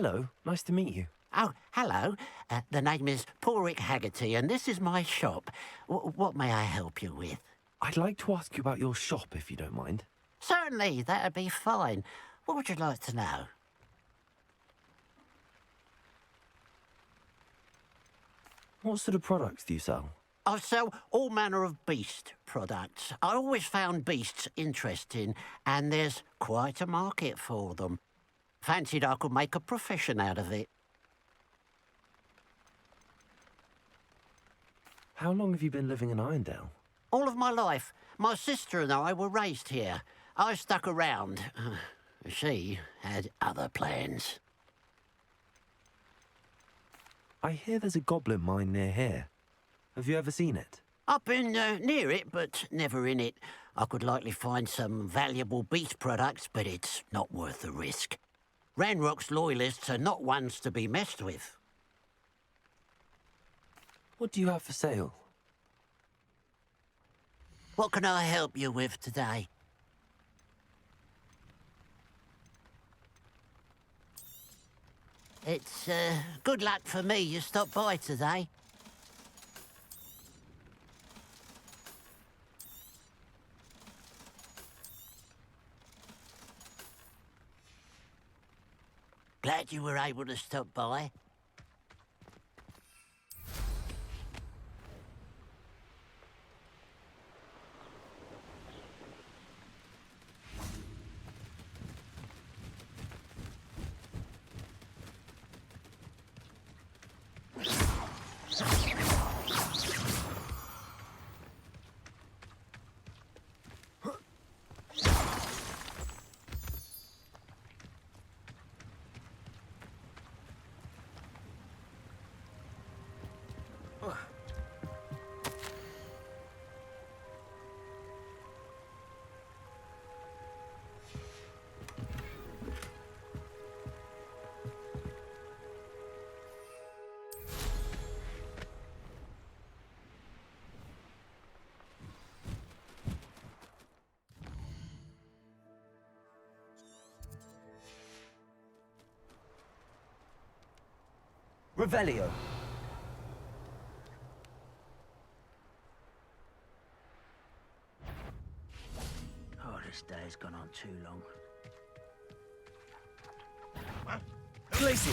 Hello, nice to meet you. Oh, hello. The name is Porrick Haggerty, and this is my shop. What may I help you with? I'd like to ask you about your shop, if you don't mind. Certainly, that'd be fine. What would you like to know? What sort of products do you sell? I sell all manner of beast products. I always found beasts interesting, and there's quite a market for them. Fancied I could make a profession out of it. How long have you been living in Irondale? All of my life. My sister and I were raised here. I stuck around. She had other plans. I hear there's a goblin mine near here. Have you ever seen it? I've been near it, but never in it. I could likely find some valuable beast products, but it's not worth the risk. Ranrock's loyalists are not ones to be messed with. What do you have for sale? What can I help you with today? It's good luck for me you stopped by today. Glad you were able to stop by. Revelio. Oh, this day has gone on too long. Glacier.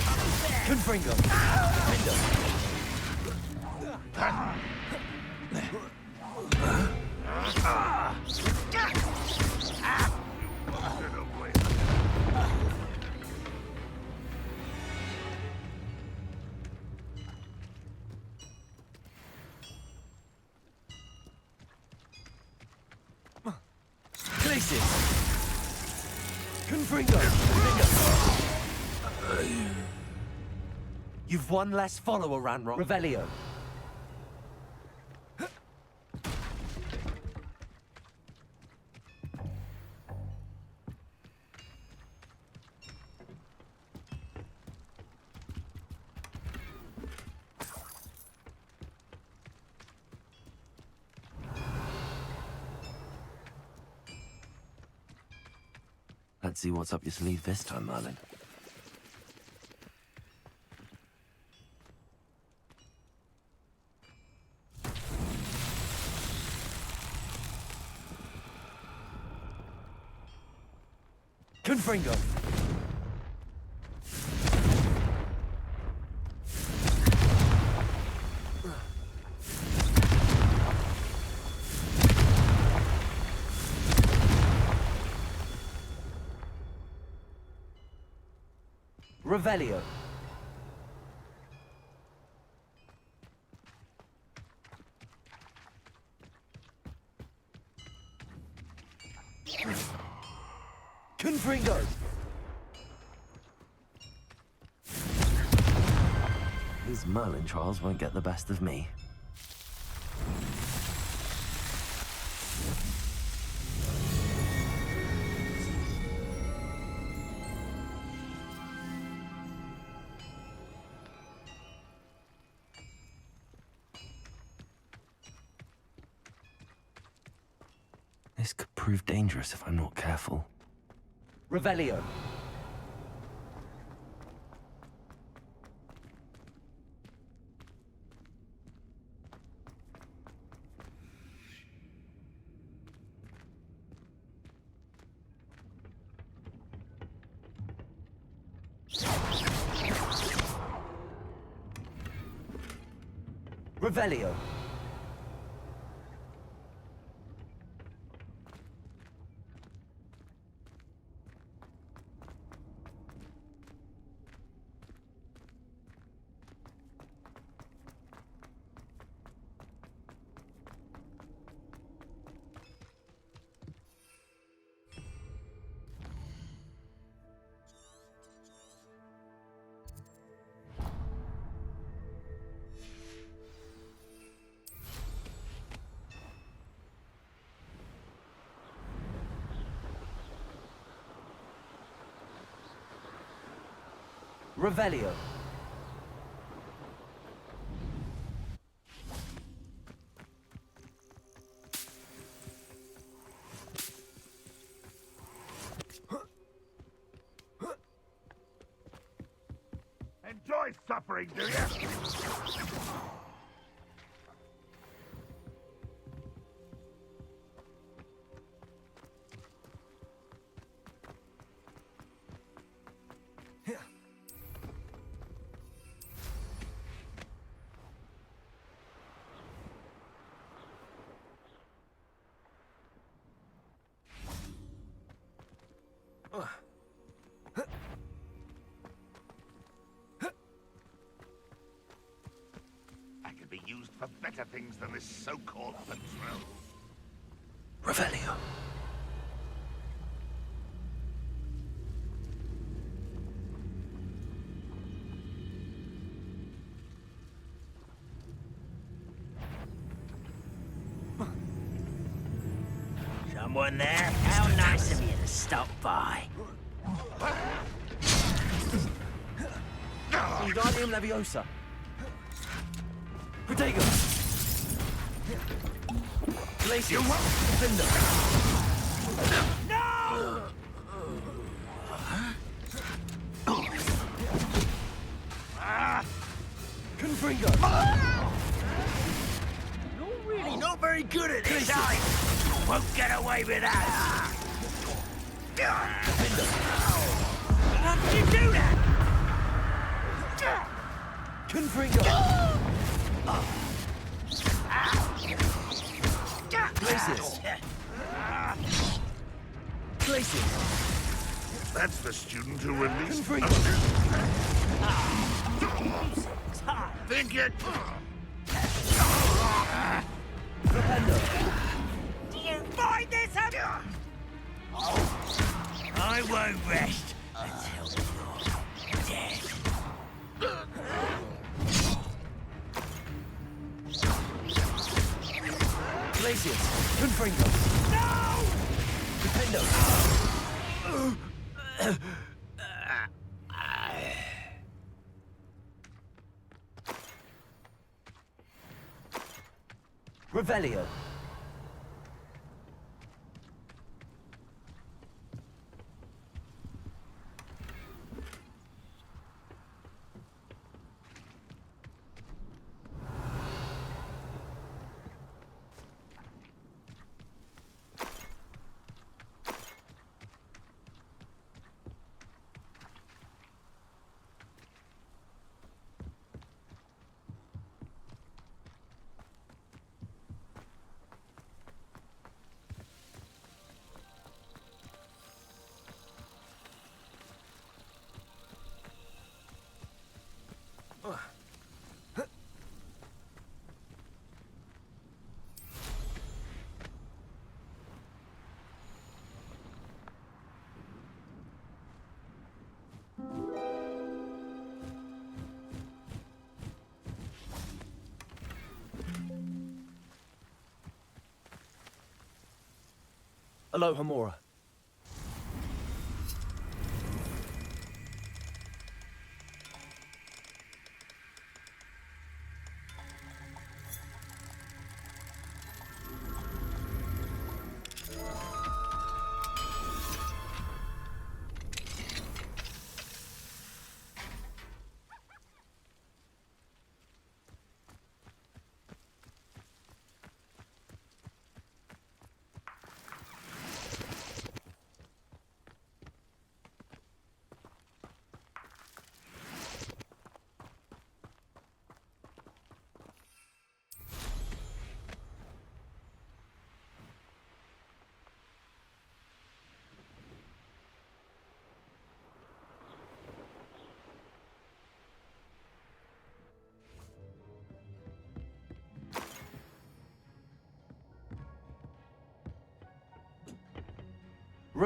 Confringo. Glacier. Confringo. You've one less follower, Ranrock. Revelio. Let's see what's up your sleeve this time, Merlin. Confringo. Revelio. Confringo. These Merlin trials won't get the best of me. This could prove dangerous if I'm not careful. Revelio. Revelio. Revelio. Enjoy suffering, do you? I could be used for better things than this so-called patrol. Revelio. Someone there? How nice of you to stop by. Wingardium Leviosa. Protego. Glacier. Defender. No! Confringo. You're really not very good at this, are you? Won't get away with that. How did you do that? Confringo. Glacius. Glacius. That's the student who released... Confringo. Think it... Propendo. Do you find this I won't rest until you're dead. Glacius. Confringo. No! Propendo. Revelio. Aloha Mora.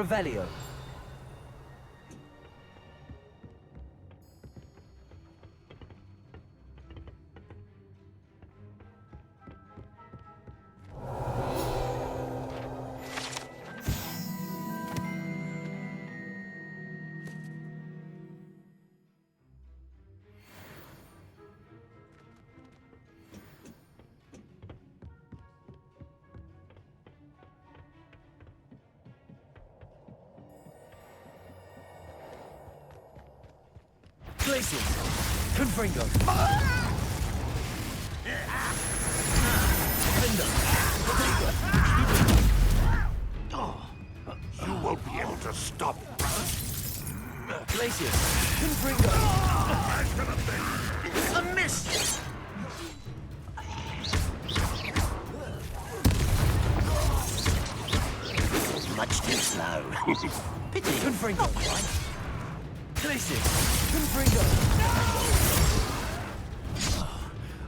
Revelio. Glaciers. Confringo. You won't be able to stop. Glaciers. Confringo. A miss! Much too slow. Pity. Confringo. Glaciers. Confringo.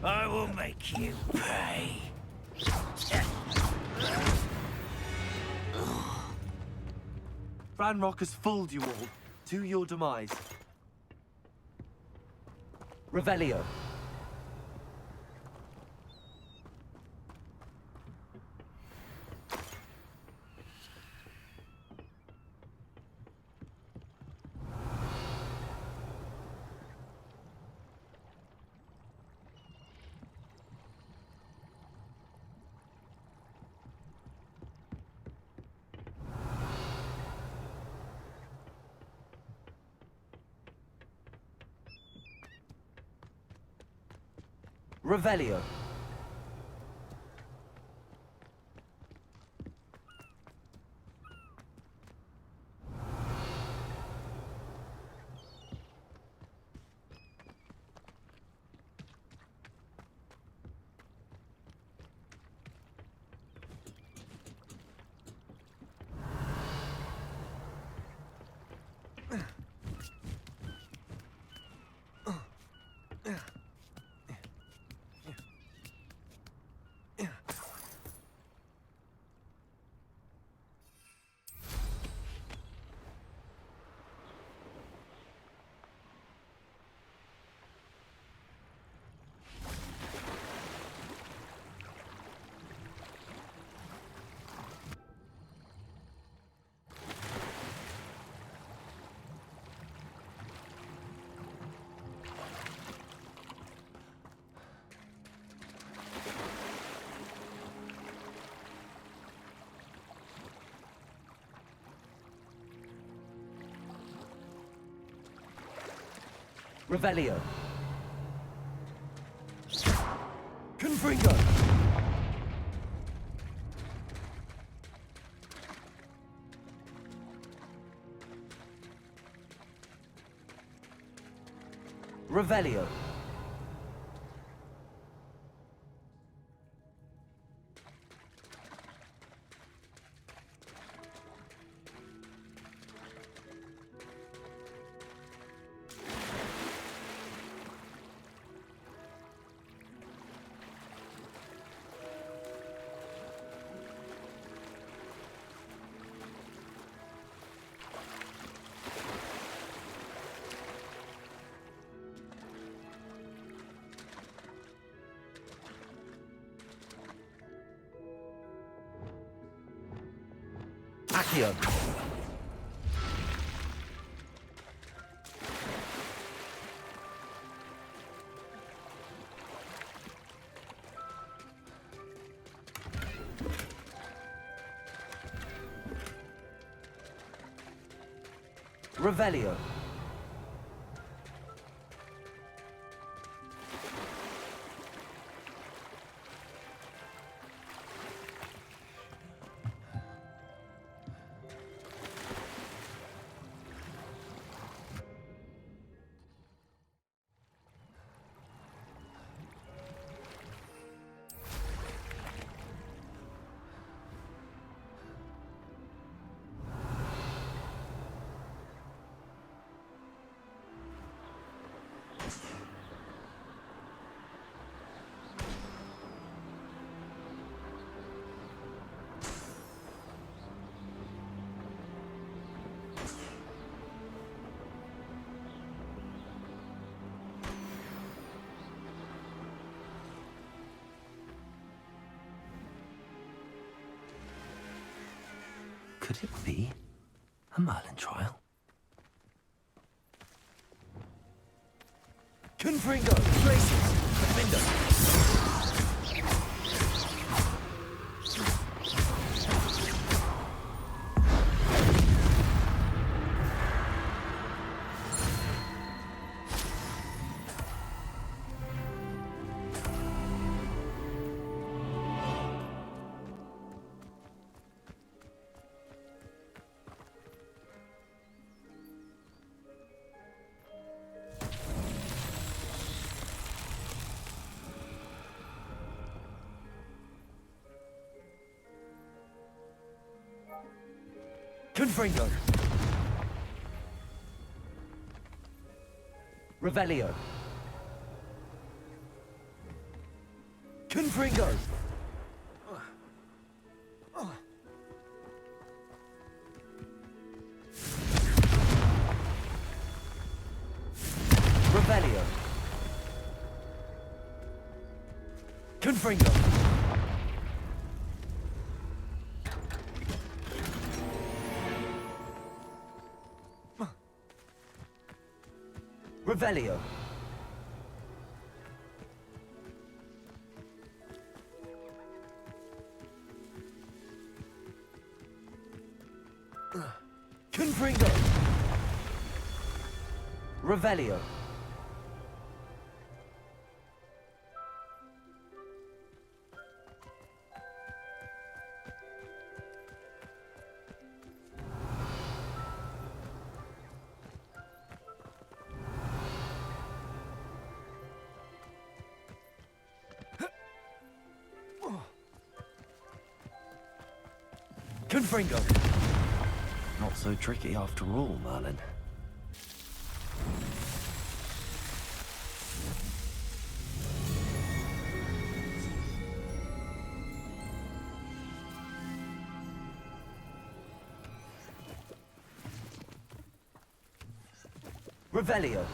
I will make you pay. Ranrock has fooled you all. To your demise. Revelio. Revelio. Revelio. Confringo. Revelio. Accio. Revelio. Could it be a Merlin trial? Confringo! Places! Defender! Confringo! Revelio! Confringo! Revelio! Confringo! Revelio. Confringo. Revelio. Confringo. Not so tricky after all, Merlin. Revelio.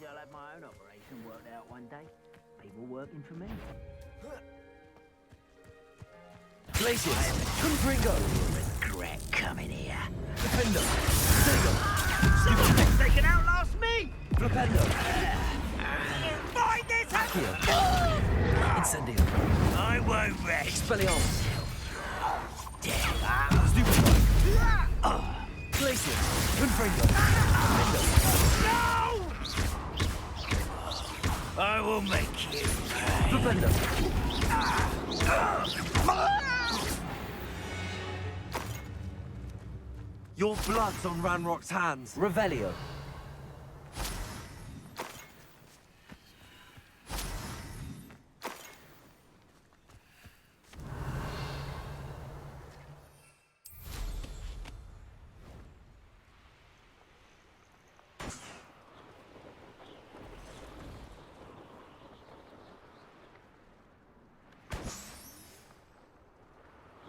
I'll have my own operation worked out one day. People working for me. Places. Confringo. Regret coming here. Defender. Someone they can outlast me! Flipendo. Find this Accio. Incendio. I won't rest. Expelliarmus. Death. Stupefy. Places. Confringo. No! I will make you pay. Flipendo. Your blood's on Ranrock's hands. Revelio.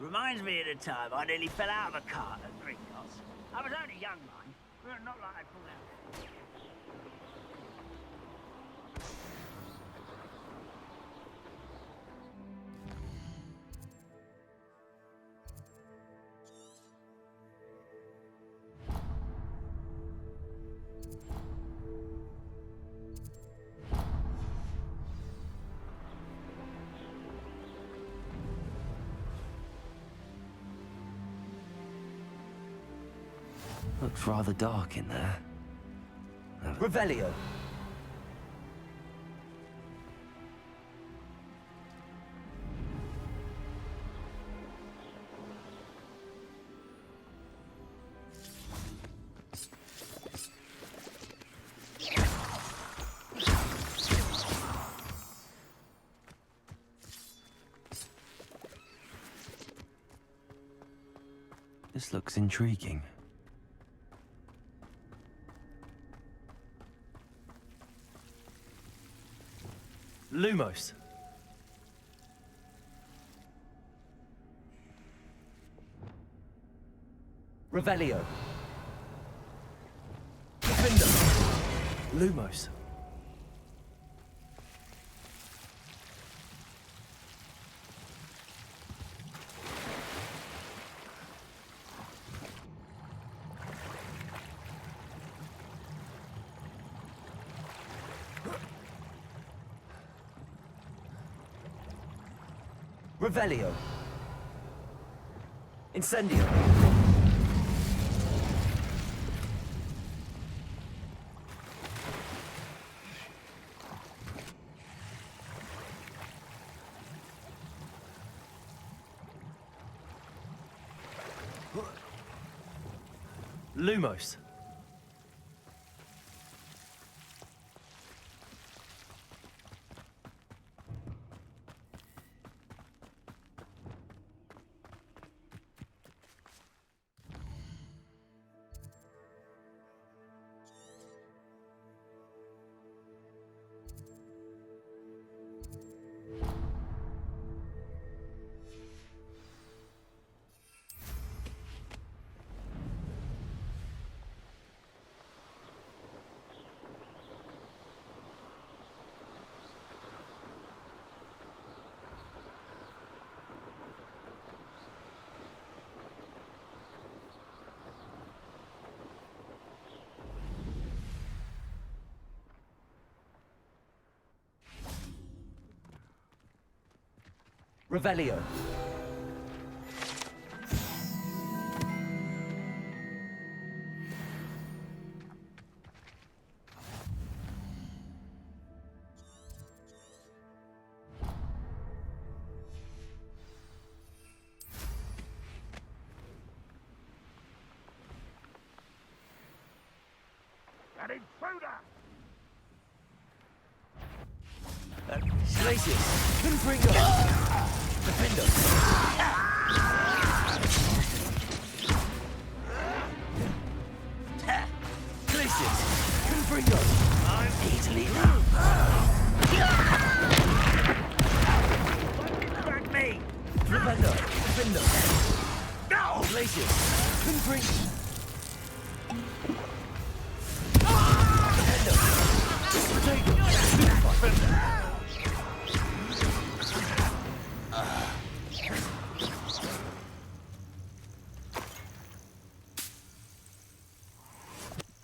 Reminds me of the time I nearly fell out of a cart at Gringotts. I was only young, mind. But not like I'd pulled out. Looks rather dark in there. Revelio. This looks intriguing. Lumos. Revelio. Defender. Lumos. Revelio. Incendio. Lumos. Revelio. An intruder! Glacius. Confringo. Defender. Glacius. Confringo. I'm easily Drag me! Defender. Defender. No! Glacius. Confringo. Defender. Potato.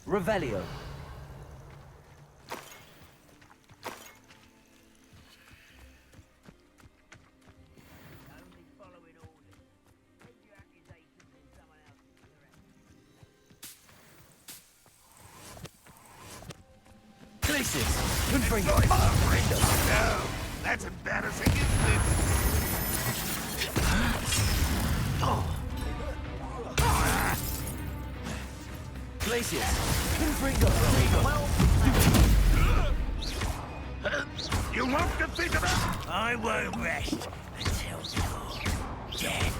Revelio. Only following orders. Take your accusations in someone else's direction. Glacius. Confringo. No! That's embarrassing, isn't it? Glacius. Confringo. You won't defeat us! I won't rest until you're dead.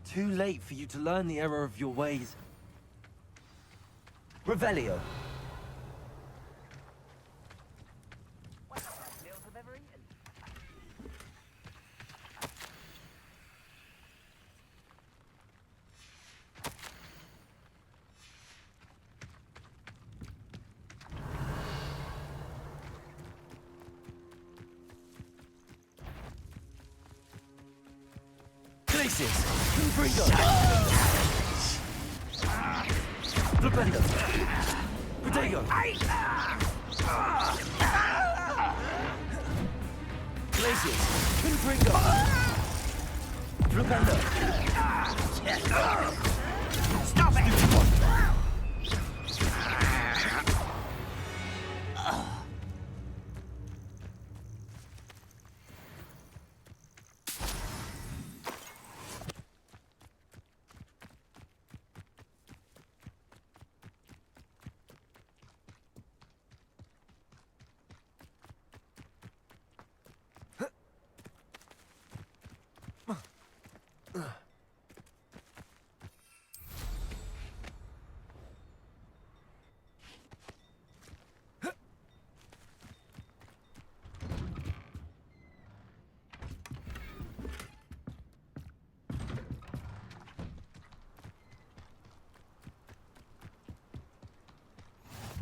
Too late for you to learn the error of your ways. Revelio. What's the best meals I've ever eaten? Glacius. Confringo. Flipendo. Potato. Glacius. Confringo. Flipendo. Stop it!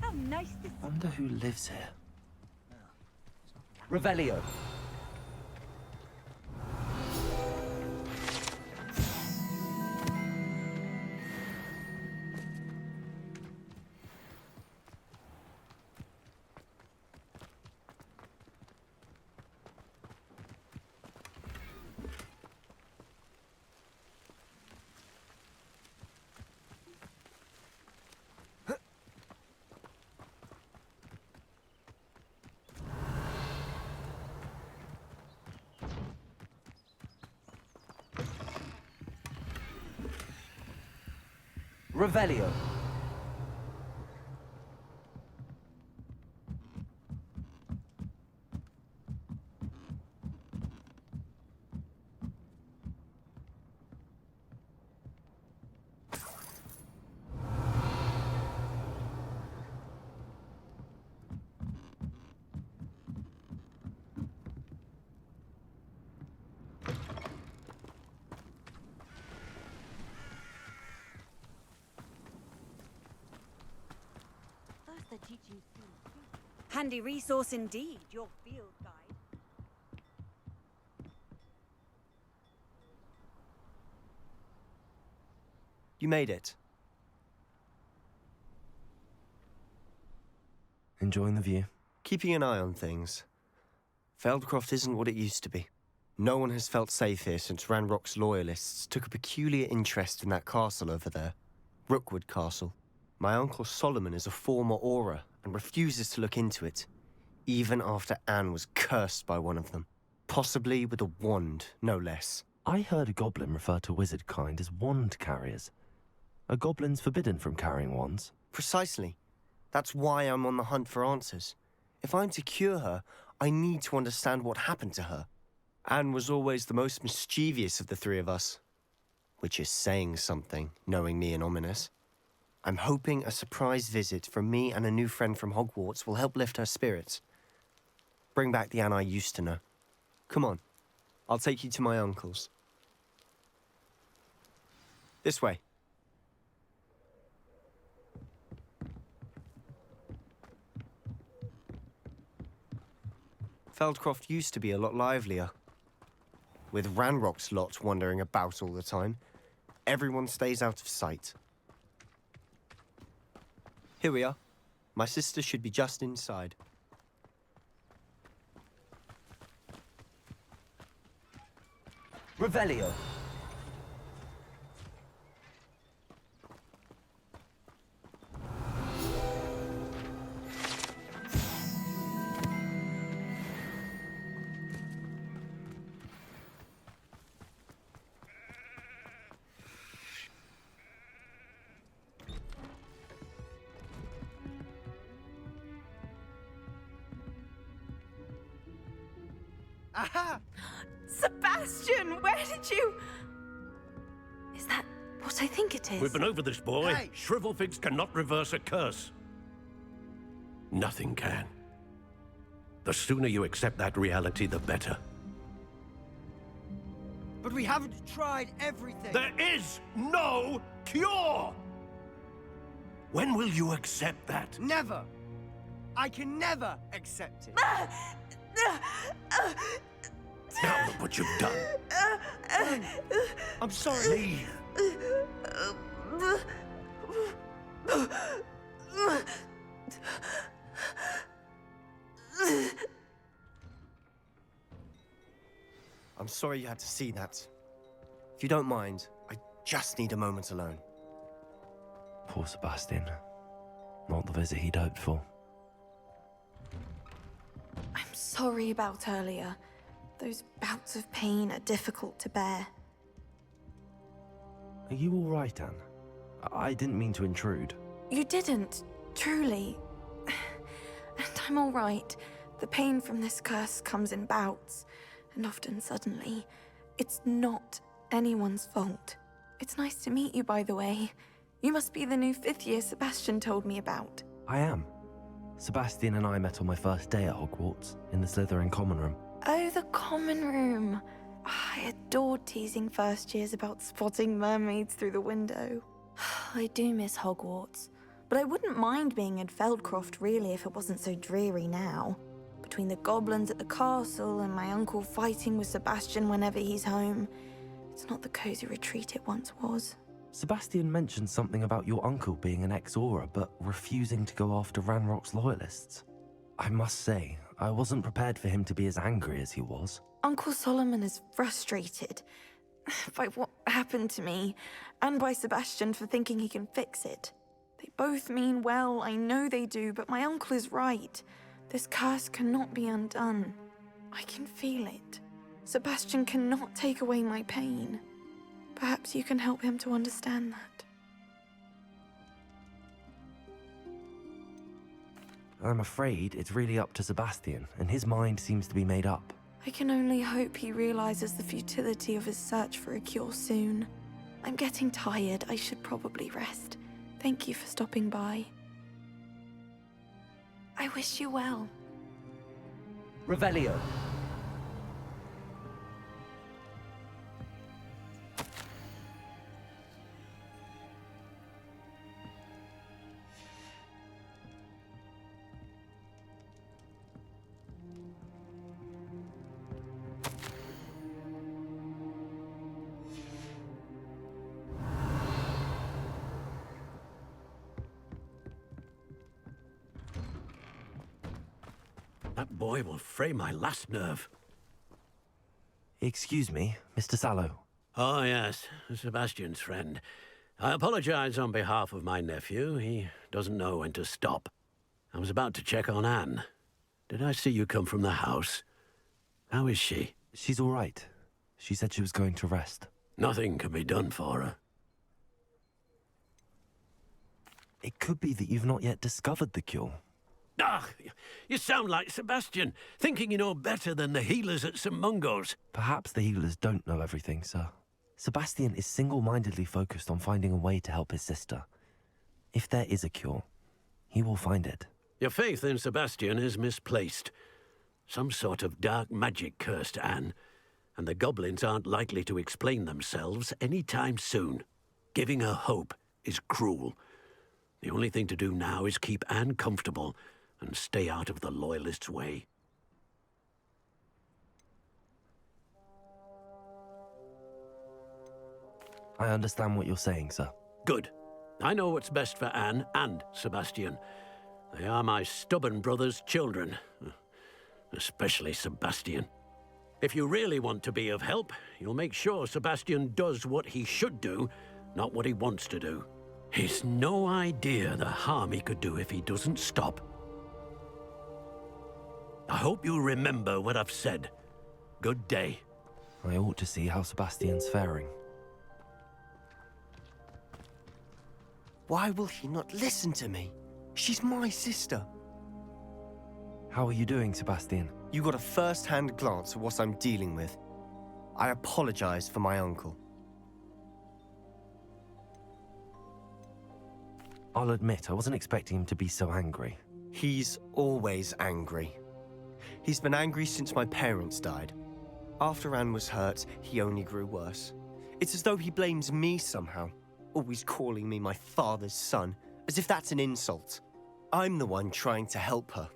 How nice this Wonder who lives here. Revelio. Revelio. First they teach you field. Handy resource indeed, your field guide. You made it. Enjoying the view? Keeping an eye on things. Feldcroft isn't what it used to be. No one has felt safe here since Ranrock's loyalists took a peculiar interest in that castle over there. Rookwood Castle. My uncle Solomon is a former Auror and refuses to look into it, even after Anne was cursed by one of them. Possibly with a wand, no less. I heard a goblin refer to wizard kind as wand carriers. Are goblins forbidden from carrying wands? Precisely. That's why I'm on the hunt for answers. If I'm to cure her, I need to understand what happened to her. Anne was always the most mischievous of the three of us. Which is saying something, knowing me and Ominous. I'm hoping a surprise visit from me and a new friend from Hogwarts will help lift her spirits. Bring back the Anne I used to know. Come on, I'll take you to my uncle's. This way. Feldcroft used to be a lot livelier. With Ranrock's lot wandering about all the time, everyone stays out of sight. Here we are. My sister should be just inside. Revelio. Aha! Sebastian, where did you... Is that what I think it is? We've been over this, boy. Hey. Shrivelfigs cannot reverse a curse. Nothing can. The sooner you accept that reality, the better. But we haven't tried everything. There is no cure! When will you accept that? Never! I can never accept it. Now look what you've done. I'm sorry. Leave. I'm sorry you had to see that. If you don't mind, I just need a moment alone. Poor Sebastian. Not the visit he'd hoped for. I'm sorry about earlier. Those bouts of pain are difficult to bear. Are you all right, Anne? I didn't mean to intrude. You didn't, truly. And I'm all right. The pain from this curse comes in bouts, and often suddenly. It's not anyone's fault. It's nice to meet you, by the way. You must be the new 5th year Sebastian told me about. I am. Sebastian and I met on my first day at Hogwarts, in the Slytherin common room. Oh, the common room. I adored teasing first years about spotting mermaids through the window. I do miss Hogwarts, but I wouldn't mind being in Feldcroft really if it wasn't so dreary now. Between the goblins at the castle and my uncle fighting with Sebastian whenever he's home, it's not the cozy retreat it once was. Sebastian mentioned something about your uncle being an ex-Auror, but refusing to go after Ranrock's loyalists. I must say, I wasn't prepared for him to be as angry as he was. Uncle Solomon is frustrated by what happened to me, and by Sebastian for thinking he can fix it. They both mean well, I know they do, but my uncle is right. This curse cannot be undone. I can feel it. Sebastian cannot take away my pain. Perhaps you can help him to understand that. I'm afraid it's really up to Sebastian, and his mind seems to be made up. I can only hope he realizes the futility of his search for a cure soon. I'm getting tired. I should probably rest. Thank you for stopping by. I wish you well. Revelio. That boy will fray my last nerve. Excuse me, Mr. Sallow. Oh, yes, Sebastian's friend. I apologize on behalf of my nephew. He doesn't know when to stop. I was about to check on Anne. Did I see you come from the house? How is she? She's all right. She said she was going to rest. Nothing can be done for her. It could be that you've not yet discovered the cure. Ah, you sound like Sebastian, thinking you know better than the healers at St. Mungo's. Perhaps the healers don't know everything, sir. Sebastian is single-mindedly focused on finding a way to help his sister. If there is a cure, he will find it. Your faith in Sebastian is misplaced. Some sort of dark magic cursed Anne, and the goblins aren't likely to explain themselves any time soon. Giving her hope is cruel. The only thing to do now is keep Anne comfortable and stay out of the Loyalists' way. I understand what you're saying, sir. Good. I know what's best for Anne and Sebastian. They are my stubborn brother's children. Especially Sebastian. If you really want to be of help, you'll make sure Sebastian does what he should do, not what he wants to do. He's no idea the harm he could do if he doesn't stop. I hope you remember what I've said. Good day. I ought to see how Sebastian's faring. Why will he not listen to me? She's my sister. How are you doing, Sebastian? You got a first-hand glance at what I'm dealing with. I apologize for my uncle. I'll admit, I wasn't expecting him to be so angry. He's always angry. He's been angry since my parents died. After Anne was hurt, he only grew worse. It's as though he blames me somehow, always calling me my father's son, as if that's an insult. I'm the one trying to help her.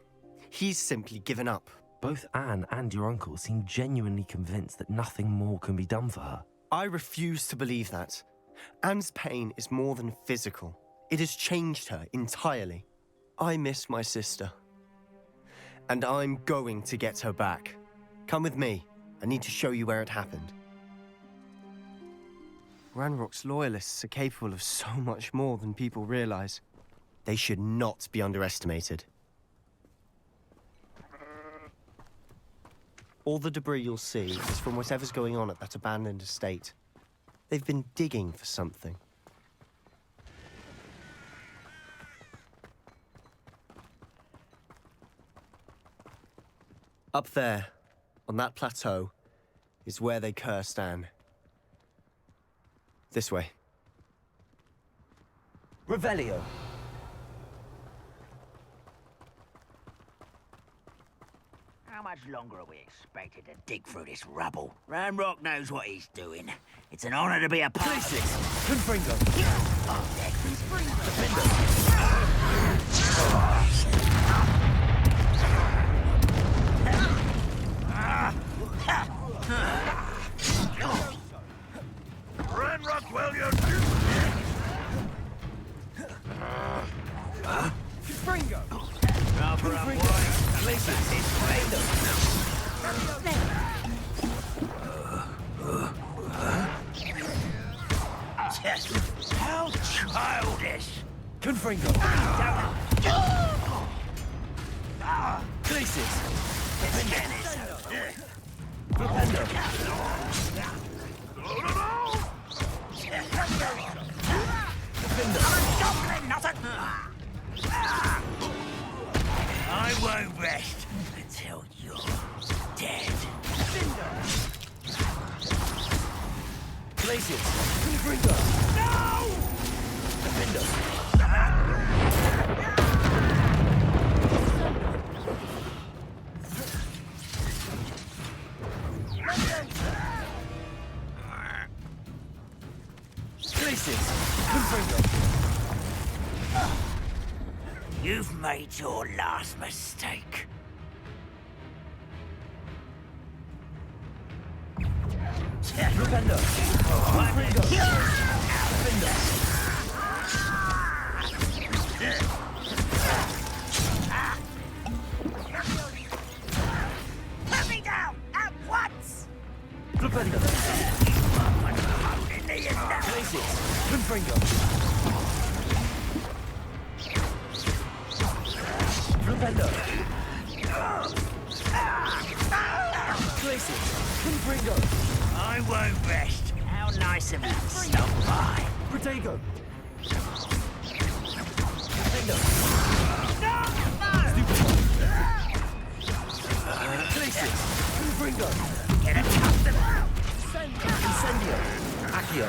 He's simply given up. Both Anne and your uncle seem genuinely convinced that nothing more can be done for her. I refuse to believe that. Anne's pain is more than physical. It has changed her entirely. I miss my sister. And I'm going to get her back. Come with me. I need to show you where it happened. Ranrock's Loyalists are capable of so much more than people realize. They should not be underestimated. All the debris you'll see is from whatever's going on at that abandoned estate. They've been digging for something. Up there, on that plateau, is where they cursed Anne. This way. Revelio. How much longer are we expected to dig through this rubble? Ranrock knows what he's doing. It's an honor to be a part of this. Confringo. Oh, Ranrock, will you? Confringo! Cover up, boy. At least that's his How childish! Confringo. Glacis. Propendo. Glacius! Confringo! No! Defender! Glacius! Confringo! You've made your last mistake. Defender! Confringo! Defender! Put me down at once! Defender! Glacius! Confringo! Defender! Glacius! Confringo! I won't rest. How nice of you to stop by. Protego! Defender! Glacius! Confringo! Get accustomed. Incendio! Accio!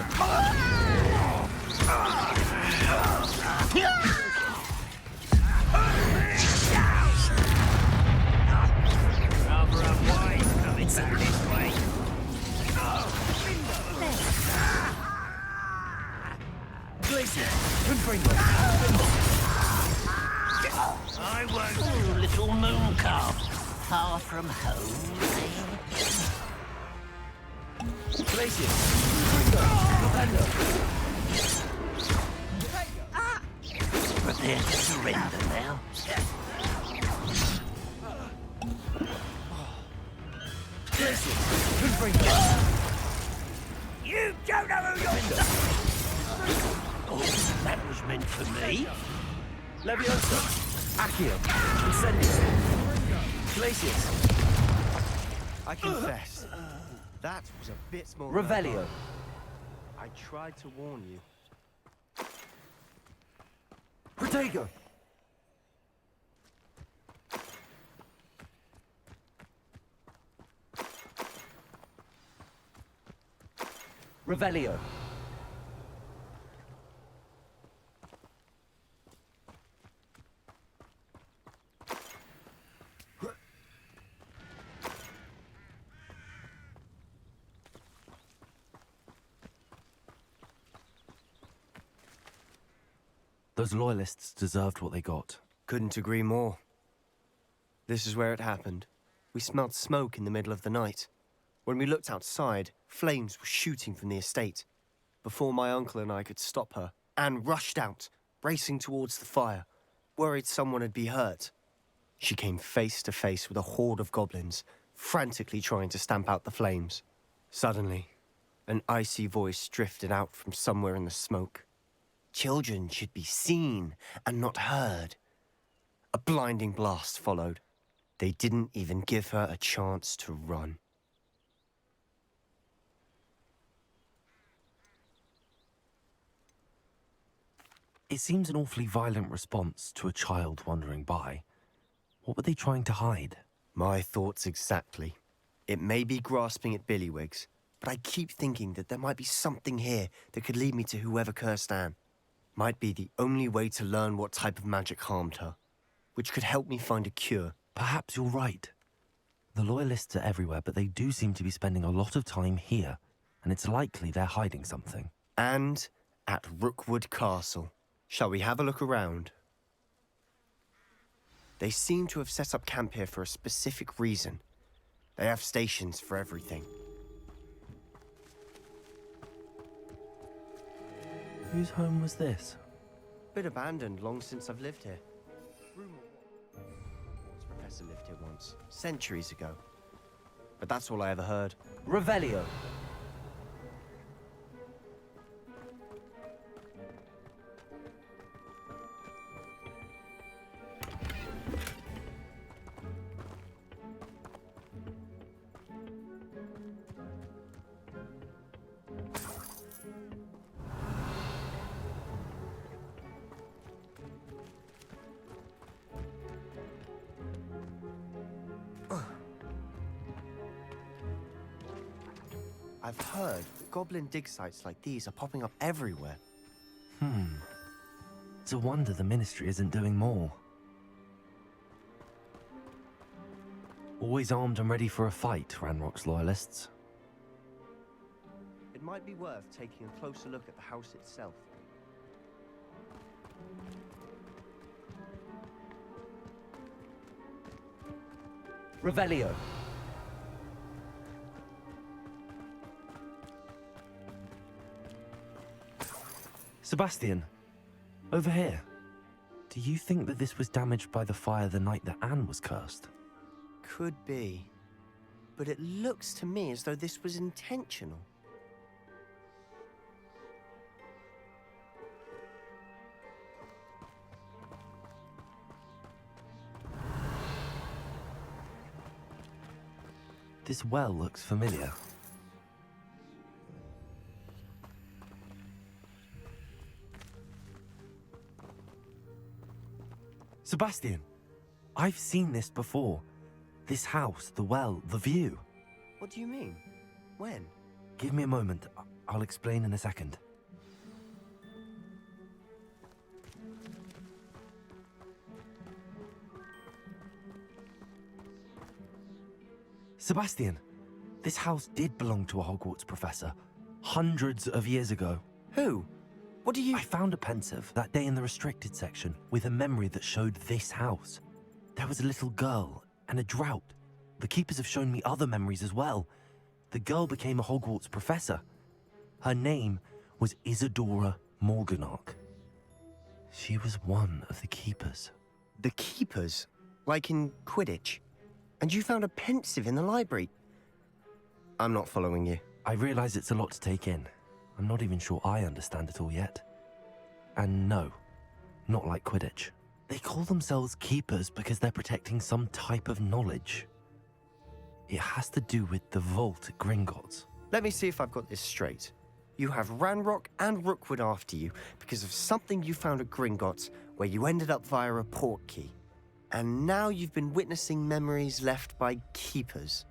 Rather unwise coming back this way. Glacius! Confringo! I won't. Oh, little moon calf. Far from home. Glacius! Confringo! Defender! Prepare to surrender now. Glacius! Confringo! You don't know who you're... Oh, that was meant for me. Leviosa! Accio! Incendio! Glacius! I confess, that was a bit small. Revelio! I tried to warn you. Protego! Revelio! Those loyalists deserved what they got. Couldn't agree more. This is where it happened. We smelled smoke in the middle of the night. When we looked outside, flames were shooting from the estate. Before my uncle and I could stop her, Anne rushed out, racing towards the fire, worried someone had been hurt. She came face to face with a horde of goblins, frantically trying to stamp out the flames. Suddenly, an icy voice drifted out from somewhere in the smoke. Children should be seen and not heard. A blinding blast followed. They didn't even give her a chance to run. It seems an awfully violent response to a child wandering by. What were they trying to hide? My thoughts exactly. It may be grasping at Billywigs, but I keep thinking that there might be something here that could lead me to whoever cursed Anne. Might be the only way to learn what type of magic harmed her, which could help me find a cure. Perhaps you're right. The Loyalists are everywhere, but they do seem to be spending a lot of time here, and it's likely they're hiding something. And at Rookwood Castle. Shall we have a look around? They seem to have set up camp here for a specific reason. They have stations for everything. Whose home was this? Bit abandoned long since I've lived here. Hogwarts professor lived here once, centuries ago. But that's all I ever heard. Revelio! I've heard that goblin dig sites like these are popping up everywhere. It's a wonder the Ministry isn't doing more. Always armed and ready for a fight, Ranrock's loyalists. It might be worth taking a closer look at the house itself. Revelio. Sebastian, over here. Do you think that this was damaged by the fire the night that Anne was cursed? Could be. But it looks to me as though this was intentional. This well looks familiar. Sebastian, I've seen this before. This house, the well, the view. What do you mean? When? Give me a moment. I'll explain in a second. Sebastian, this house did belong to a Hogwarts professor, hundreds of years ago. Who? What do you... I found a pensive that day in the restricted section with a memory that showed this house. There was a little girl and a drought. The keepers have shown me other memories as well. The girl became a Hogwarts professor. Her name was Isadora Morganach. She was one of the keepers. The keepers? Like in Quidditch? And you found a pensive in the library? I'm not following you. I realize it's a lot to take in. I'm not even sure I understand it all yet. And no, not like Quidditch. They call themselves keepers because they're protecting some type of knowledge. It has to do with the vault at Gringotts. Let me see if I've got this straight. You have Ranrock and Rookwood after you because of something you found at Gringotts where you ended up via a port key. And now you've been witnessing memories left by keepers.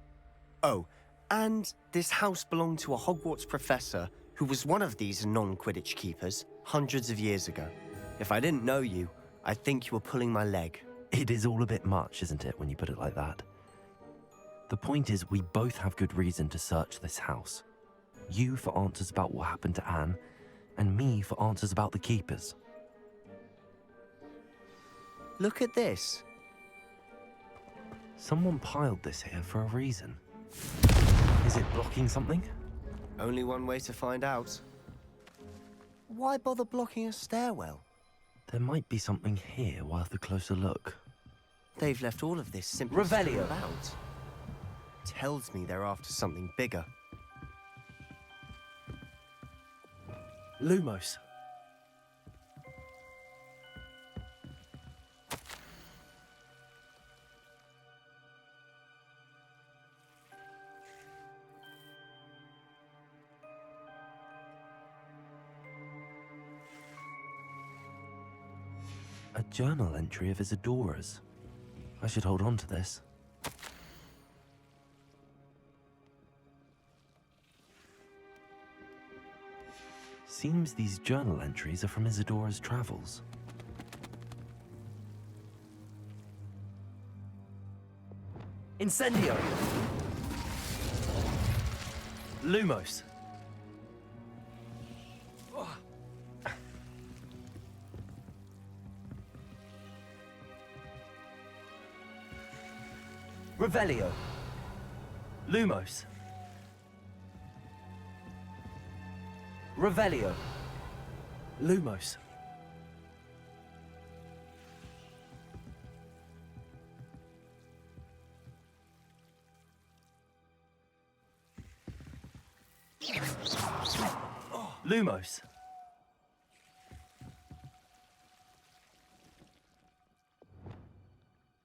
Oh, and this house belonged to a Hogwarts professor who was one of these non-Quidditch keepers hundreds of years ago. If I didn't know you, I'd think you were pulling my leg. It is all a bit much, isn't it, when you put it like that? The point is, we both have good reason to search this house. You for answers about what happened to Anne, and me for answers about the keepers. Look at this. Someone piled this here for a reason. Is it blocking something? Only one way to find out. Why bother blocking a stairwell? There might be something here worth a closer look. They've left all of this simply Revelio. about. Tells me they're after something bigger. Lumos. A journal entry of Isadora's. I should hold on to this. Seems these journal entries are from Isadora's travels. Incendio. Lumos. Revelio. Lumos. Revelio. Lumos. Lumos.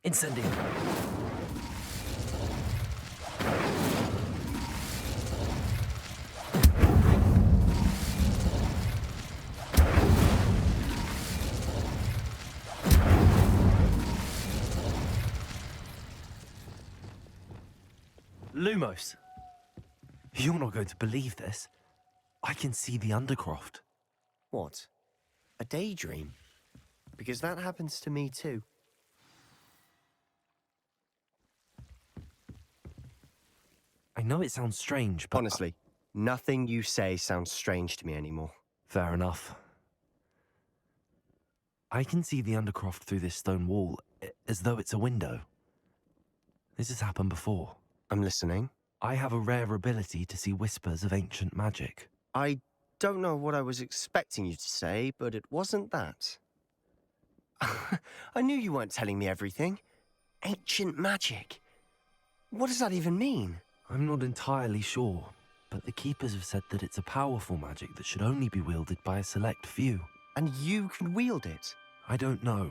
Incendio. Lumos. You're not going to believe this. I can see the Undercroft. What? A daydream? Because that happens to me too. I know it sounds strange, but... Honestly, nothing you say sounds strange to me anymore. Fair enough. I can see the Undercroft through this stone wall, as though it's a window. This has happened before. I'm listening. I have a rare ability to see whispers of ancient magic. I don't know what I was expecting you to say, but it wasn't that. I knew you weren't telling me everything. Ancient magic. What does that even mean? I'm not entirely sure, but the Keepers have said that it's a powerful magic that should only be wielded by a select few. And you can wield it? I don't know,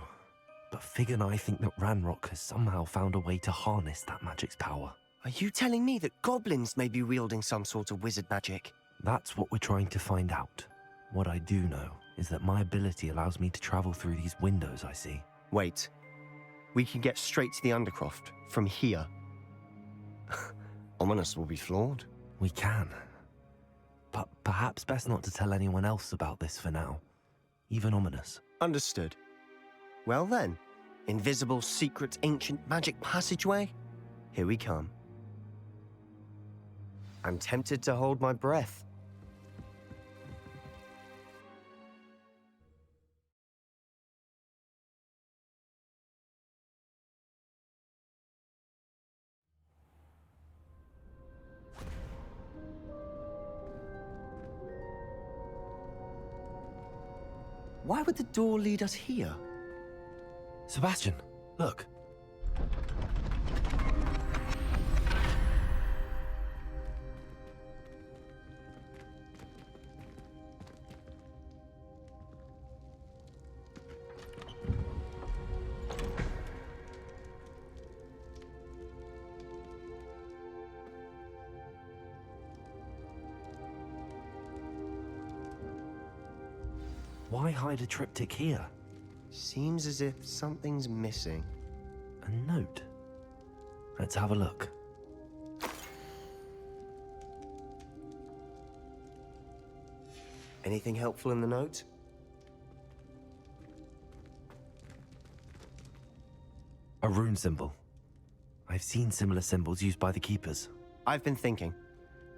but Fig and I think that Ranrock has somehow found a way to harness that magic's power. Are you telling me that goblins may be wielding some sort of wizard magic? That's what we're trying to find out. What I do know is that my ability allows me to travel through these windows I see. Wait. We can get straight to the Undercroft from here. Ominous will be flawed. We can. But perhaps best not to tell anyone else about this for now. Even Ominous. Understood. Well then, invisible, secret, ancient magic passageway? Here we come. I'm tempted to hold my breath. Why would the door lead us here? Sebastian, look. Why hide a triptych here? Seems as if something's missing. A note. Let's have a look. Anything helpful in the note? A rune symbol. I've seen similar symbols used by the Keepers. I've been thinking.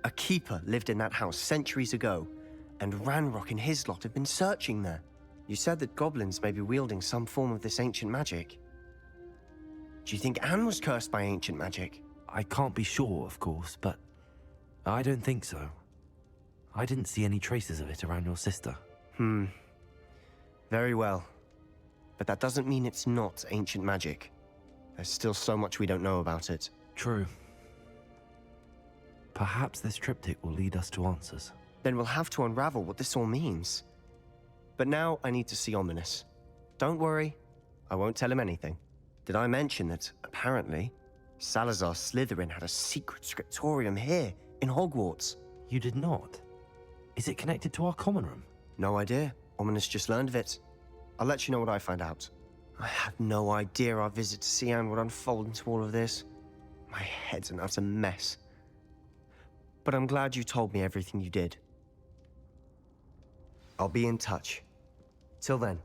A keeper lived in that house centuries ago, and Ranrock and his lot have been searching there. You said that goblins may be wielding some form of this ancient magic. Do you think Anne was cursed by ancient magic? I can't be sure, of course, but I don't think so. I didn't see any traces of it around your sister. Very well. But that doesn't mean it's not ancient magic. There's still so much we don't know about it. True. Perhaps this triptych will lead us to answers. Then we'll have to unravel what this all means. But now I need to see Ominous. Don't worry, I won't tell him anything. Did I mention that, apparently, Salazar Slytherin had a secret scriptorium here, in Hogwarts? You did not? Is it connected to our common room? No idea. Ominous just learned of it. I'll let you know what I find out. I had no idea our visit to Cian would unfold into all of this. My head's an utter mess. But I'm glad you told me everything you did. I'll be in touch. Till then.